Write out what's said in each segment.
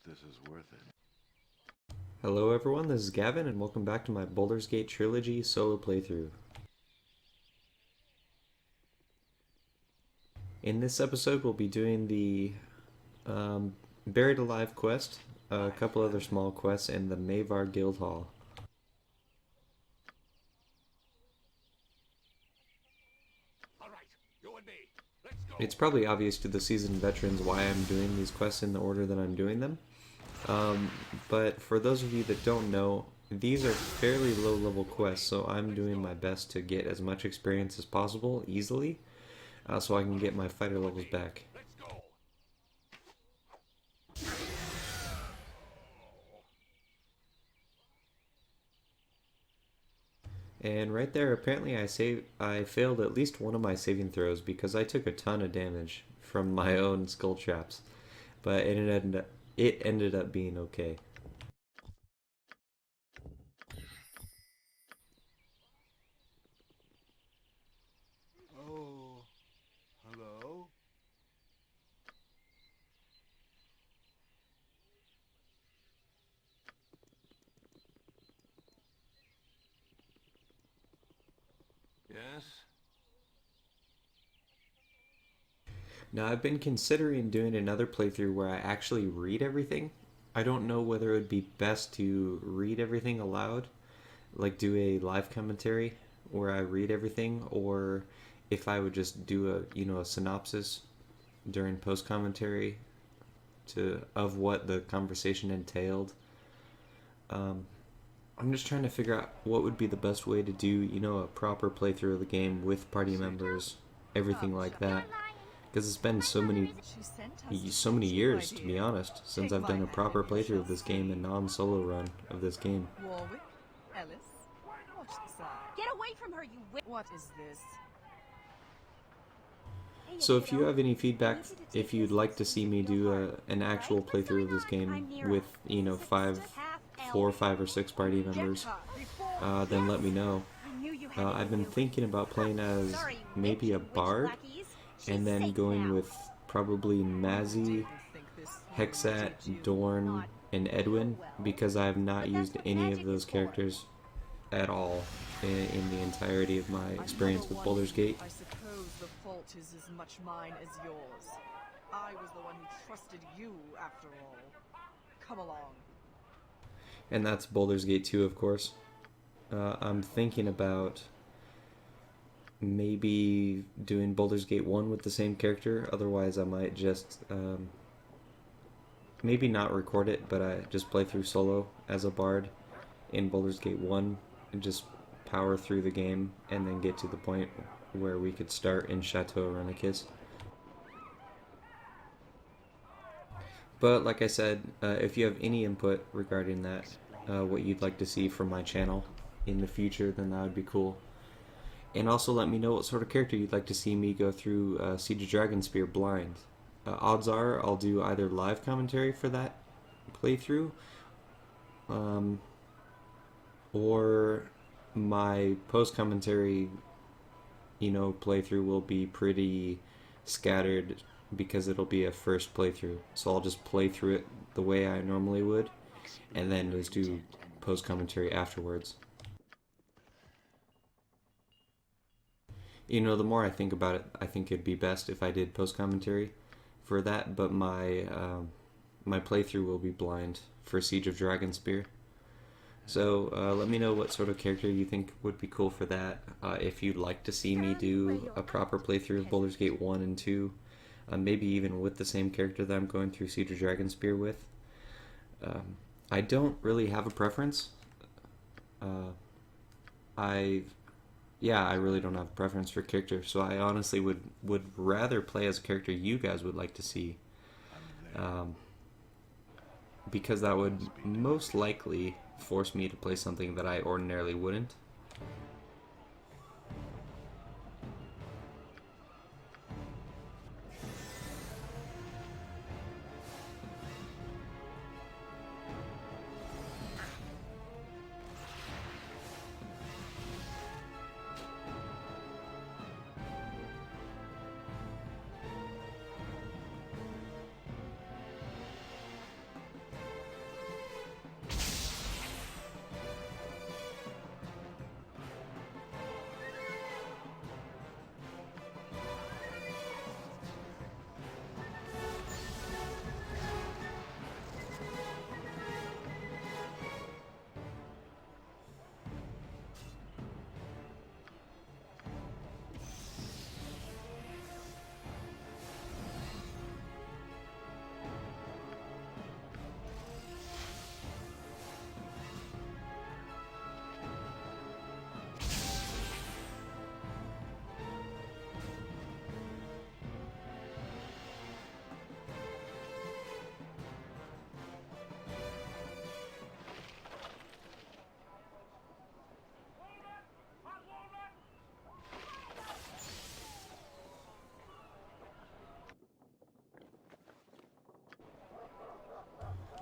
this is worth it. Hello everyone, this is Gavin and welcome back to my Baldur's Gate Trilogy solo playthrough. In this episode we'll be doing the Buried Alive quest, a couple other small quests, and the Mae'Var Guild Hall. It's probably obvious to the seasoned veterans why I'm doing these quests in the order that I'm doing them. But for those of you that don't know, these are fairly low level quests, so I'm doing my best to get as much experience as possible easily, so I can get my fighter levels back. And right there, apparently I failed at least one of my saving throws because I took a ton of damage from my own skull traps, but it ended up being okay. Oh, hello? Yes? Now I've been considering doing another playthrough where I actually read everything. I don't know whether it would be best to read everything aloud, like do a live commentary where I read everything, or if I would just do a synopsis during post commentary to of what the conversation entailed. Um, I'm just trying to figure out what would be the best way to do, a proper playthrough of the game with party members, everything like that. Because it's been so many years, to be honest, since I've done a proper playthrough of this game and non-solo run of this game. Warwick, Ellis, watch the side. Get away from her, you What is this? So if you have any feedback, if you'd like to see me do an actual playthrough of this game with, 4, 5, or 6 party members, then let me know. I've been thinking about playing as maybe a bard, and then going with probably Mazzy, Hexat, Dorn, and Edwin, because I have not used any of those characters at all in the entirety of my experience with Baldur's Gate. I suppose the fault is as much mine as yours. I was the one who trusted you, after all. Come along. And that's Baldur's Gate 2, of course. I'm thinking about maybe doing Baldur's Gate 1 with the same character. Otherwise, I might just maybe not record it, but I just play through solo as a bard in Baldur's Gate 1 and just power through the game and then get to the point where we could start in Chateau Arenikis. But like I said, if you have any input regarding that, what you'd like to see from my channel in the future, then that would be cool. And also let me know what sort of character you'd like to see me go through Siege of Dragonspear blind. Odds are I'll do either live commentary for that playthrough, or my post commentary, playthrough will be pretty scattered because it'll be a first playthrough. So I'll just play through it the way I normally would, and then just do post commentary afterwards. The more I think about it, I think it'd be best if I did post commentary for that. But my playthrough will be blind for Siege of Dragonspear. So let me know what sort of character you think would be cool for that. If you'd like to see me do a proper playthrough of Baldur's Gate 1 and 2, maybe even with the same character that I'm going through Siege of Dragonspear with. I don't really have a preference. I really don't have a preference for character, so I honestly would rather play as a character you guys would like to see. Because that would most likely force me to play something that I ordinarily wouldn't.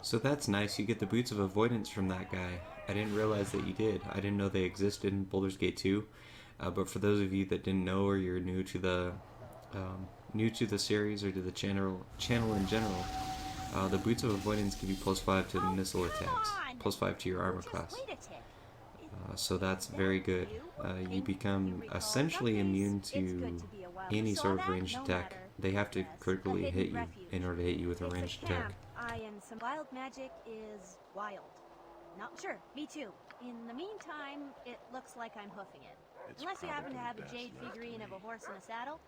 So that's nice, you get the Boots of Avoidance from that guy. I didn't realize that you did. I didn't know they existed in Baldur's Gate 2. But for those of you that didn't know, or you're new to the series or to the channel in general, the Boots of Avoidance give you +5 to missile attacks, +5 to your armor class. So that's very good. You become essentially immune to any sort of ranged attack. They have to critically hit you in order to hit you with a ranged attack. Some wild magic is wild. Not sure, me too. In the meantime, it looks like I'm hoofing it. Unless you happen to have a jade figurine of a horse and a saddle.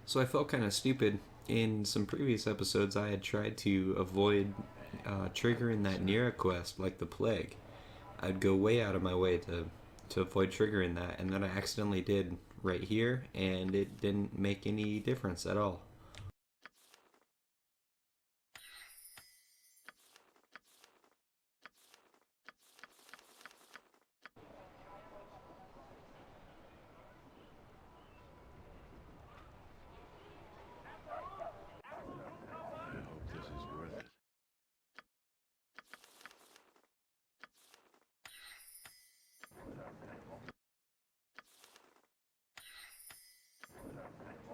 So I felt kind of stupid. In some previous episodes, I had tried to avoid triggering that Nira quest like the plague. I'd go way out of my way to avoid triggering that, and then I accidentally did right here, and it didn't make any difference at all. I hope this is worth it.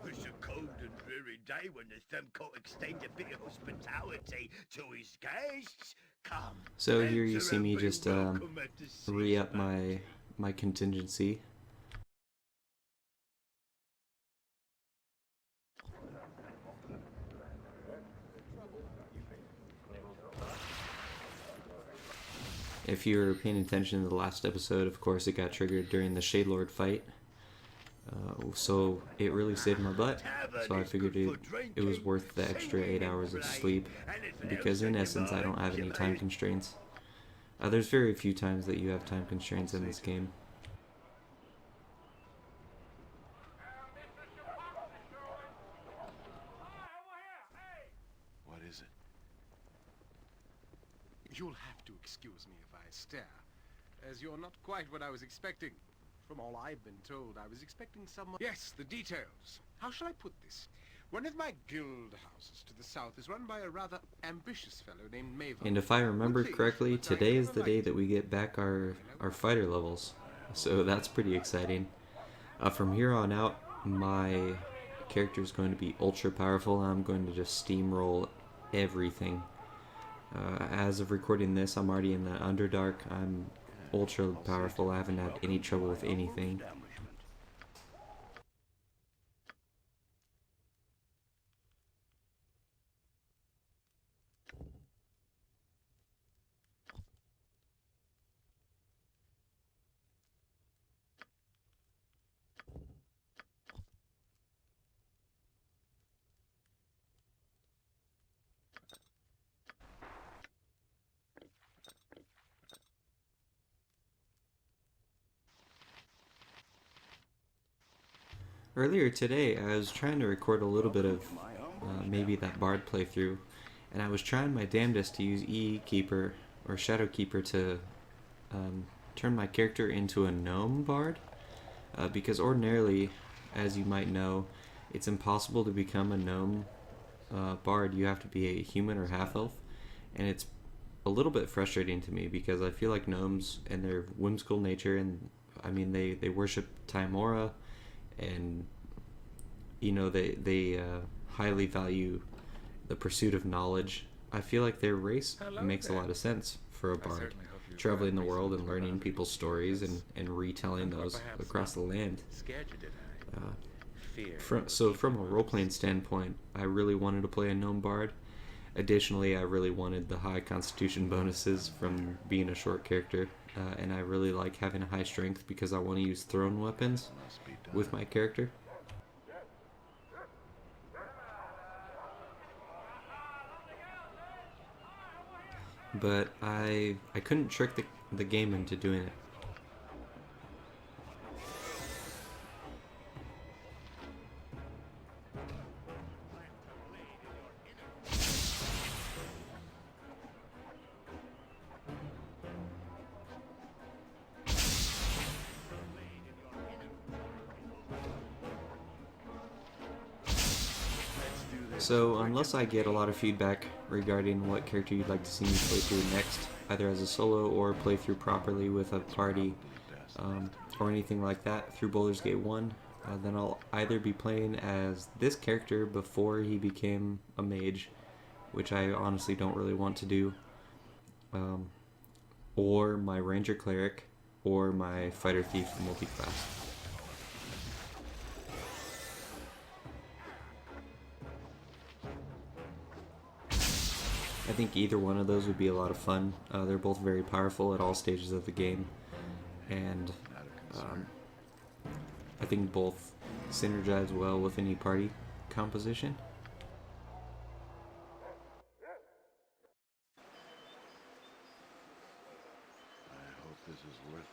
It's a cold and dreary day when the thumb coat extend a bit of hospitality to his guests. Come. So here you enter see and me be just welcome at the re-up sea's my contingency. If you were paying attention to the last episode, of course it got triggered during the Shade Lord fight. So it really saved my butt. So I figured it was worth the extra 8 hours of sleep, because in essence I don't have any time constraints. There's very few times that you have time constraints in this game. What is it? You'll have to excuse me if I stare, as you're not quite what I was expecting. From all I've been told, I was expecting someone... Yes, the details. How shall I put this? One of my guild houses to the south is run by a rather ambitious fellow named Mae'Var. And if I remember correctly, today is the day that we get back our fighter levels. So that's pretty exciting. From here on out, my character is going to be ultra powerful. I'm going to just steamroll everything. As of recording this, I'm already in the Underdark. I'm ultra powerful. I haven't had any trouble with anything. Earlier today, I was trying to record a little bit of maybe that Bard playthrough, and I was trying my damnedest to use Keeper or Shadowkeeper to turn my character into a gnome Bard, because ordinarily, as you might know, it's impossible to become a gnome Bard. You have to be a human or half-elf, and it's a little bit frustrating to me because I feel like gnomes and their whimsical nature, and I mean they worship Timora, and you know they highly value the pursuit of knowledge. I feel like their race makes a lot of sense for a bard, traveling the world and learning people's stories and retelling those across the land. So from a role-playing standpoint, I really wanted to play a gnome bard. Additionally, I really wanted the high constitution bonuses from being a short character, and I really like having a high strength because I want to use thrown weapons with my character. But I couldn't trick the game into doing it. So unless I get a lot of feedback regarding what character you'd like to see me play through next, either as a solo or play through properly with a party, or anything like that through Baldur's Gate 1, then I'll either be playing as this character before he became a mage, which I honestly don't really want to do, or my Ranger Cleric, or my Fighter Thief multi-class. I think either one of those would be a lot of fun. They're both very powerful at all stages of the game, and I think both synergize well with any party composition. I hope this is worth it.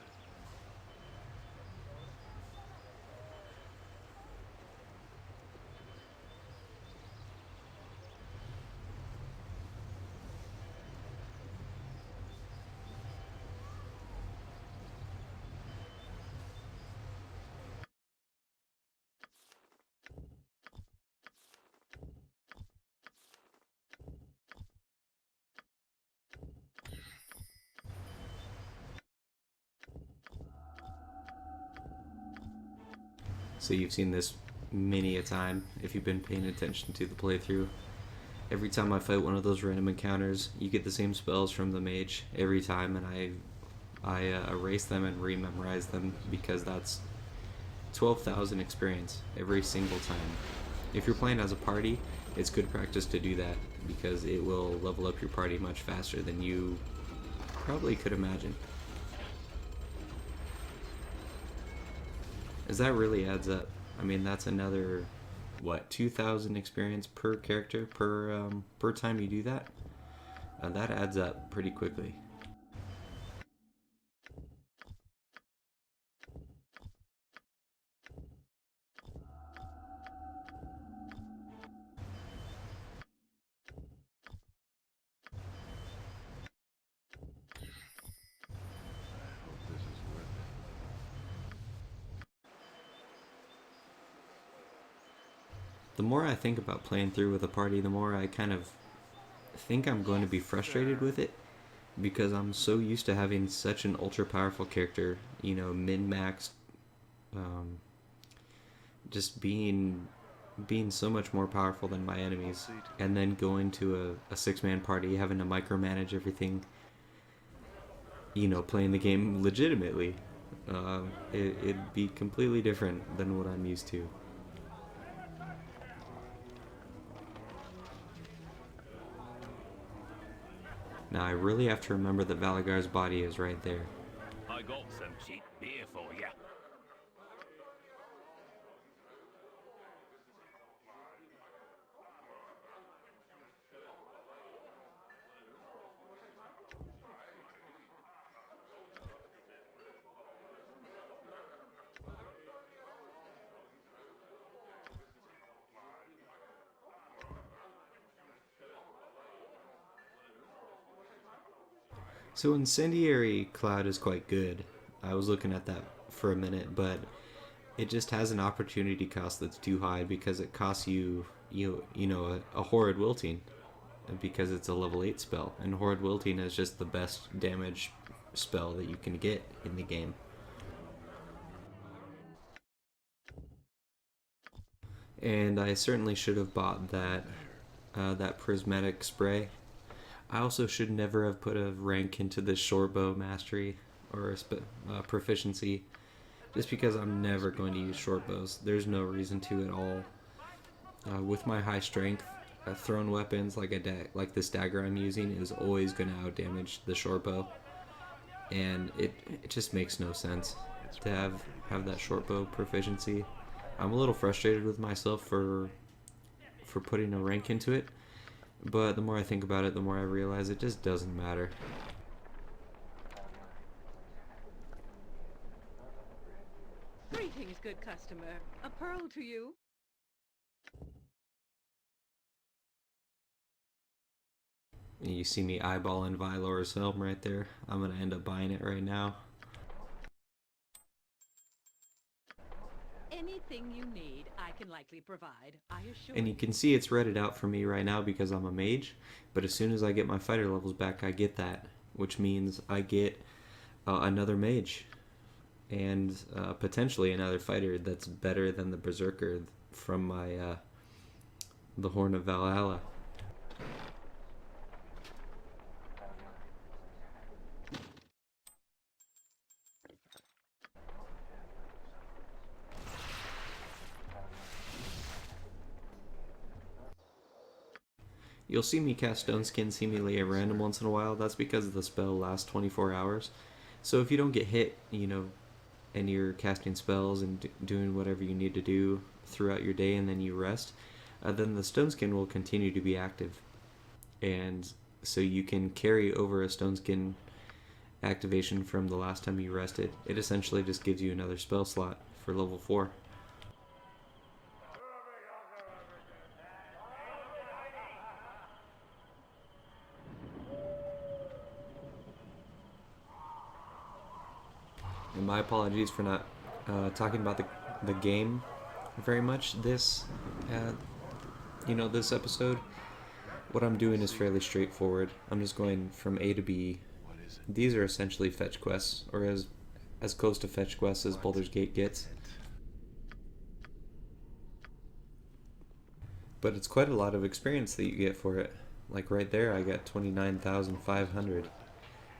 So you've seen this many a time if you've been paying attention to the playthrough. Every time I fight one of those random encounters, you get the same spells from the mage every time, and I erase them and rememorize them because that's 12,000 experience every single time. If you're playing as a party, it's good practice to do that because it will level up your party much faster than you probably could imagine. As that really adds up. I mean, that's another, what, 2,000 experience per character per time you do that? That adds up pretty quickly. I hope this is worth it. The more I think about playing through with a party, the more I kind of think I'm going to be frustrated with it because I'm so used to having such an ultra powerful character, you know, min-maxed, just being so much more powerful than my enemies, and then going to a six-man party, having to micromanage everything, you know, playing the game legitimately. It'd be completely different than what I'm used to. Now I really have to remember that Valagar's body is right there. I got some cheap beer for ya. So Incendiary Cloud is quite good. I was looking at that for a minute, but it just has an opportunity cost that's too high because it costs you know a Horrid Wilting because it's a level 8 spell, and Horrid Wilting is just the best damage spell that you can get in the game. And I certainly should have bought that prismatic spray. I also should never have put a rank into this shortbow mastery or a proficiency, just because I'm never going to use shortbows. There's no reason to at all. With my high strength, thrown weapons like this dagger I'm using is always going to outdamage the shortbow, and it just makes no sense to have that shortbow proficiency. I'm a little frustrated with myself for putting a rank into it. But the more I think about it, the more I realize it just doesn't matter. Greetings, good customer. A pearl to you. You see me eyeballing Vylor's helm right there. I'm gonna end up buying it right now. Anything you need, I can likely provide, I assure And you can see it's redded out for me right now because I'm a mage, but as soon as I get my fighter levels back, I get that, which means I get another mage and potentially another fighter that's better than the Berserker from my the Horn of Valhalla. You'll see me cast Stone Skin seemingly at random once in a while. That's because the spell lasts 24 hours. So if you don't get hit, and you're casting spells and doing whatever you need to do throughout your day and then you rest, then the Stone Skin will continue to be active. And so you can carry over a Stone Skin activation from the last time you rested. It essentially just gives you another spell slot for level 4. And my apologies for not talking about the game very much this episode. What I'm doing is fairly straightforward. I'm just going from A to B. What is it? These are essentially fetch quests, or as close to fetch quests as Baldur's Gate gets. But it's quite a lot of experience that you get for it. Like right there, I got 29,500.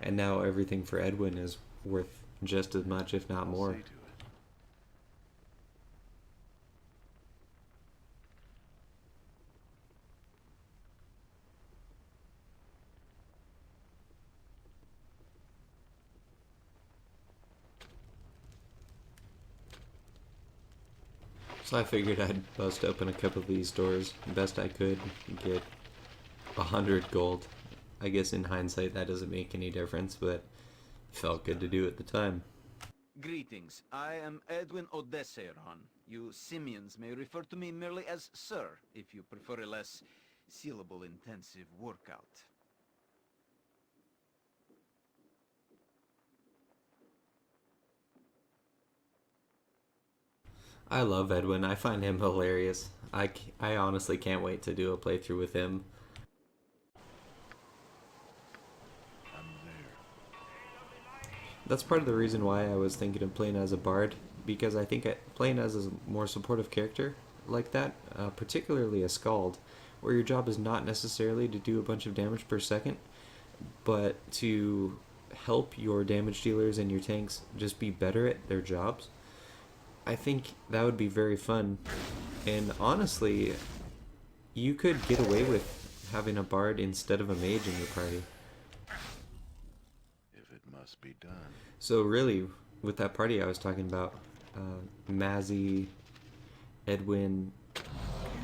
And now everything for Edwin is worth just as much, if not more. I'll see to it. So I figured I'd bust open a couple of these doors best I could, get 100 gold. I guess in hindsight that doesn't make any difference, but felt good to do at the time. Greetings. I am Edwin Odesseron. You simians may refer to me merely as Sir, if you prefer a less syllable-intensive workout. I love Edwin. I find him hilarious. I honestly can't wait to do a playthrough with him. I'm there. That's part of the reason why I was thinking of playing as a bard, because I think playing as a more supportive character like that, particularly a skald, where your job is not necessarily to do a bunch of damage per second, but to help your damage dealers and your tanks just be better at their jobs. I think that would be very fun. And honestly, you could get away with having a bard instead of a mage in your party. If it must be done. So really, with that party I was talking about, Mazzy, Edwin,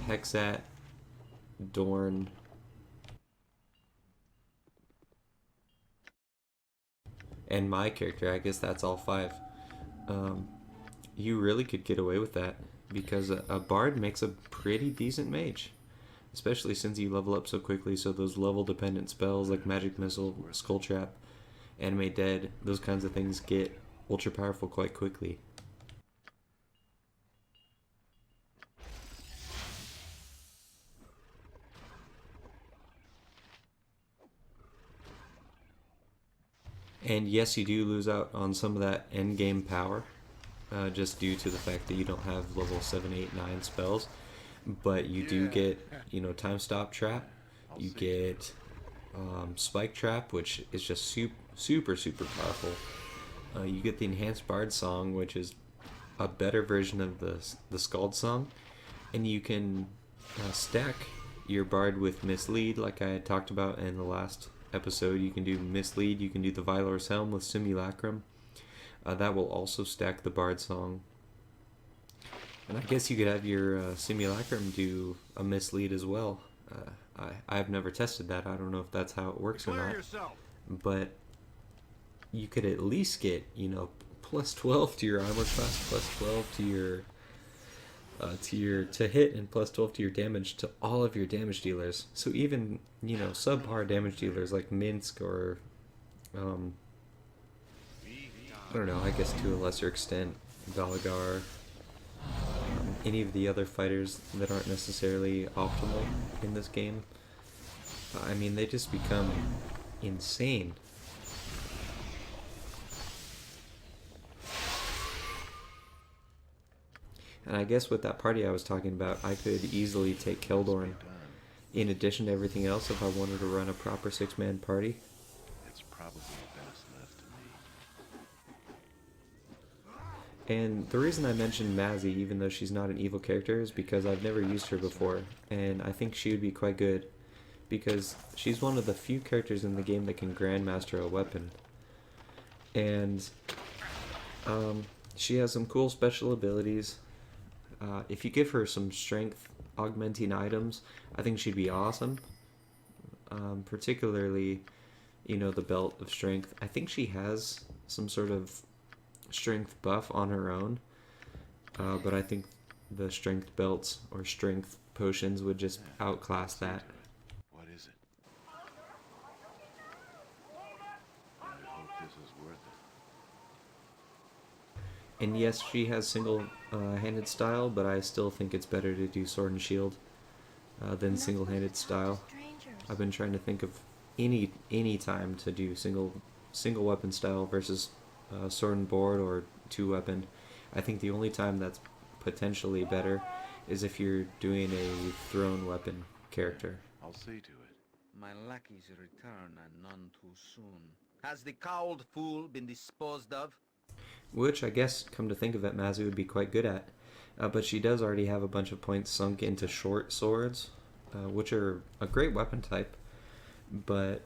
Hexat, Dorn, and my character, I guess that's all 5. You really could get away with that, because a bard makes a pretty decent mage. Especially since you level up so quickly, so those level dependent spells like Magic Missile, Skull Trap, Animate Dead, those kinds of things get ultra powerful quite quickly. And yes, you do lose out on some of that end game power, just due to the fact that you don't have level 7, 8, 9 spells. But you do get, Time Stop Trap. You get Spike Trap, which is just super powerful. You get the Enhanced Bard Song, which is a better version of the Scald Song. And you can stack your Bard with Mislead, like I had talked about in the last episode. You can do Mislead, you can do the Vylor's Helm with Simulacrum. That will also stack the Bard Song. And I guess you could have your Simulacrum do a Mislead as well. I've never tested that. I don't know if that's how it works or not. But you could at least get, plus 12 to your armor class, plus 12 to hit, and plus 12 to your damage to all of your damage dealers. So even, subpar damage dealers like Minsk or I don't know, I guess to a lesser extent Dalagar, any of the other fighters that aren't necessarily optimal in this game. I mean, they just become insane. And I guess with that party I was talking about, I could easily take Keldorn in addition to everything else if I wanted to run a proper 6-man party. It's probably best left to me. And the reason I mentioned Mazzy, even though she's not an evil character, is because I've never used her before, and I think she would be quite good, because she's one of the few characters in the game that can Grandmaster a weapon. And she has some cool special abilities. If you give her some strength augmenting items, I think she'd be awesome. Particularly, you know, the belt of strength. I think she has some sort of strength buff on her own, but I think the strength belts or strength potions would just outclass that. What is it? I hope this is worth it. And yes, she has single-handed style, but I still think it's better to do sword and shield than single-handed style. I've been trying to think of any time to do single weapon style versus sword and board or 2-weapon. I think the only time that's potentially better is if you're doing a thrown weapon character. I'll see to it. My lackey's return and none too soon. Has the cowled fool been disposed of? Which I guess, come to think of it, Mazu would be quite good at. But she does already have a bunch of points sunk into short swords, which are a great weapon type, but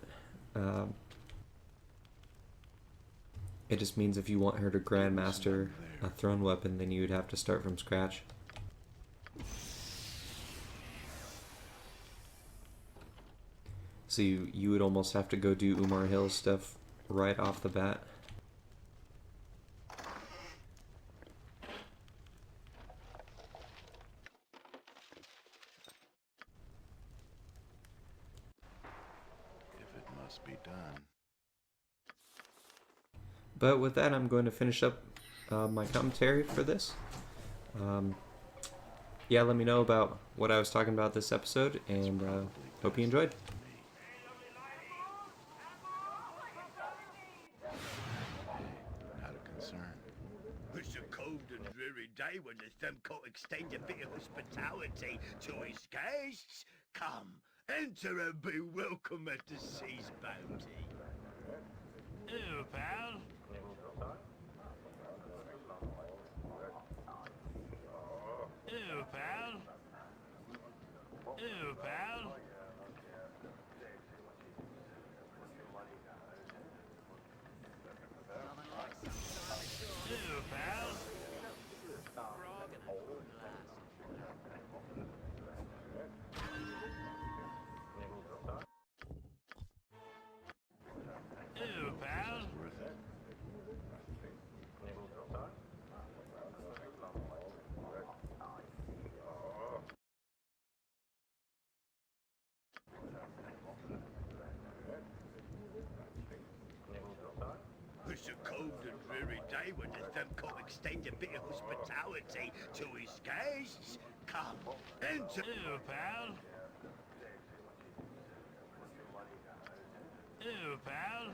it just means if you want her to Grandmaster a thrown weapon, then you would have to start from scratch. So you would almost have to go do Umar Hill stuff right off the bat. If it must be done. But with that, I'm going to finish up my commentary for this. Yeah, let me know about what I was talking about this episode, and hope you enjoyed. Not a concern. It's a cold and dreary day when the thumb can't extend a bit of hospitality to his guests. Come, enter and be welcome at the sea's bounty. Ew, pal. Ew, pal. Ew, pal. Ew, pal. Ew, pal. It's worth it. It's a cold and dreary day when the thumb can't extend a bit of hospitality to his guests. Come, enter. Ew, pal. Ew, pal.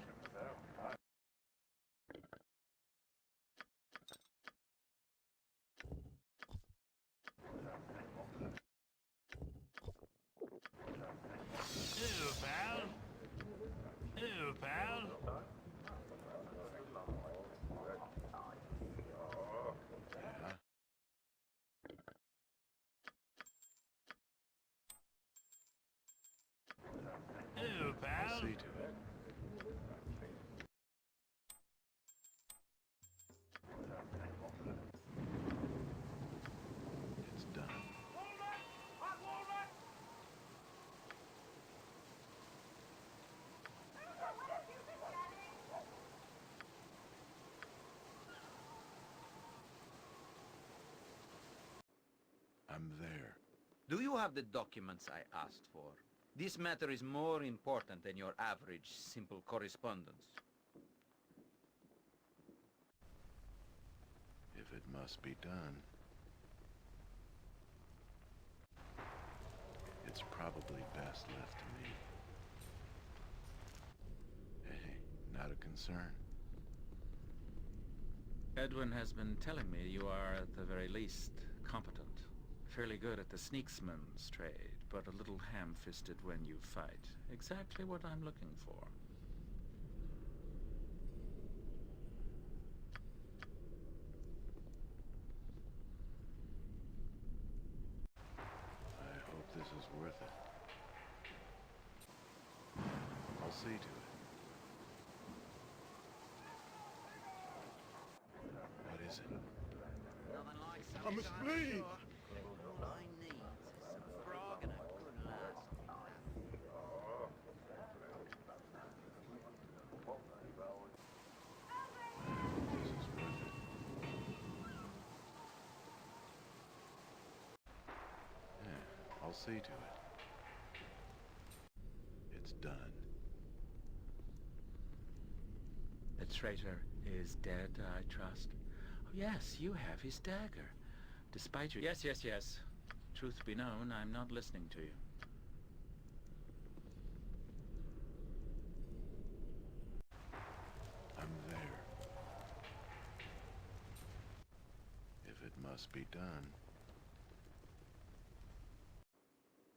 Ew, pal. Ew, pal. Yeah. Ew, pal. I'll see to it. It's done. I'm there. Do you have the documents I asked for? This matter is more important than your average simple correspondence. If it must be done. It's probably best left to me. Hey, not a concern. Edwin has been telling me you are, at the very least, competent. Fairly good at the sneaksman's trade, but a little ham-fisted when you fight. Exactly what I'm looking for. I hope this is worth it. I'll see to it. What is it? Nothing like some I must shiny bleed. shore. All I need is some frog and a good lass. This is worth it. Yeah, I'll see to it. It's done. The traitor is dead, I trust. Oh, yes, you have his dagger. Despite your... Yes, yes, yes. Truth be known, I'm not listening to you. I'm there. If it must be done.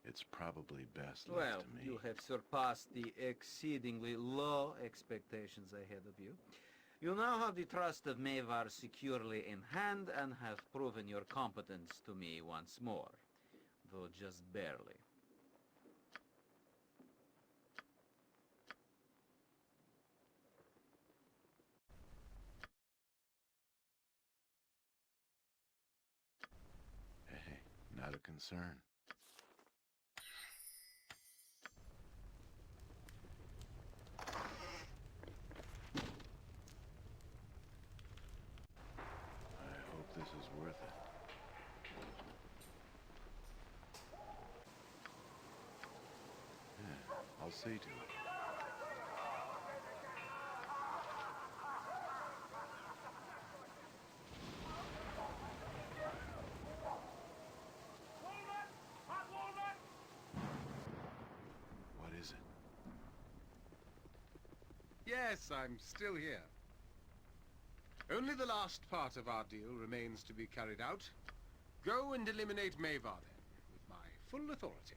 It's probably best left Well, to me. you have surpassed the exceedingly low expectations I had of you. You now have the trust of Mae'Var securely in hand and have proven your competence to me once more, though just barely. Hey, not a concern. I hope this is worth it. Yeah, I'll see to it. What is it? Yes, I'm still here. Only the last part of our deal remains to be carried out. Go and eliminate Mae'Var, then, with my full authority.